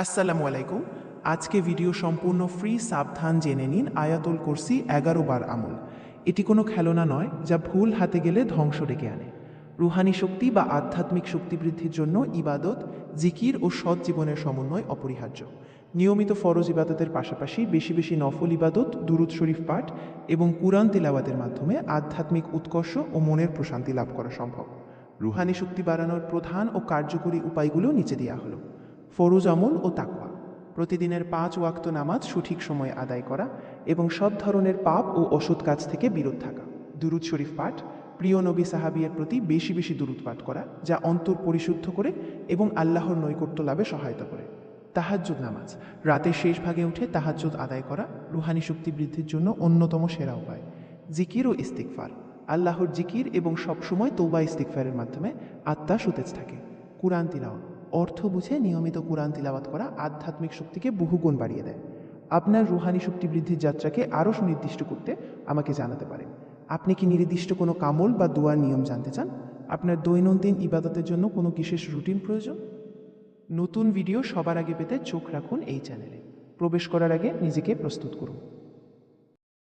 আসসালামু আলাইকুম। আজকে ভিডিও সম্পূর্ণ ফ্রি। সাবধান জেনে নিন আয়াতুল কুরসি 11 বার আমল। এটি কোনো খেলনা নয় যা ভুল হাতে গেলে ধ্বংস ডেকে আনে। রুহানি শক্তি বা আধ্যাত্মিক শক্তি বৃদ্ধির জন্য ইবাদত, জিকির ও সৎ জীবনের সমন্বয় অপরিহার্য। নিয়মিত ফরজ ইবাদতের পাশাপাশি বেশি বেশি নফল ইবাদত, দুরূদ শরীফ পাঠ এবং কুরআন তিলাওয়াতের মাধ্যমে আধ্যাত্মিক উৎকর্ষ ও মনের প্রশান্তি লাভ করা সম্ভব। রুহানি শক্তি বাড়ানোর প্রধান ও কার্যকরী উপায়গুলো নিচে দেওয়া হলো। ফরজ আমল ও তাকওয়া: প্রতিদিনের 5 ওয়াক্ত নামাজ সঠিক সময়ে আদায় করা এবং সব ধরনের পাপ ও অসৎ কাজ থেকে বিরত থাকা। দুরূদ শরীফ পাঠ: প্রিয় নবী সাহাবিয়ের প্রতি বেশি বেশি দুরূদ পাঠ করা, যা অন্তর পরিশুদ্ধ করে এবং আল্লাহর নৈকট্য লাভে সহায়তা করে। তাহাজ্জুদ নামাজ: রাতের শেষ ভাগে উঠে তাহাজ্জুদ আদায় করা রুহানি শক্তি বৃদ্ধির জন্য অন্যতম সেরা উপায়। জিকির ও ইস্তিগফার: আল্লাহর জিকির এবং সবসময় তৌবা ইস্তিগফারের মাধ্যমে আত্মা সতেজ থাকে। কুরআন তিলাওয়াত: অর্থ বুঝে নিয়মিত কুরআন তিলাওয়াত করা আধ্যাত্মিক শক্তিকে বহুগুণ বাড়িয়ে দেয়। আপনার রুহানি শক্তি বৃদ্ধির যাত্রাকে আরও সুনির্দিষ্ট করতে আমাকে জানাতে পারেন। আপনি কি নির্দিষ্ট কোনো কামল বা দোয়ার নিয়ম জানতে চান? আপনার দৈনন্দিন ইবাদতের জন্য কোনো বিশেষ রুটিন প্রয়োজন? নতুন ভিডিও সবার আগে পেতে চোখ রাখুন এই চ্যানেলে। প্রবেশ করার আগে নিজেকে প্রস্তুত করুন।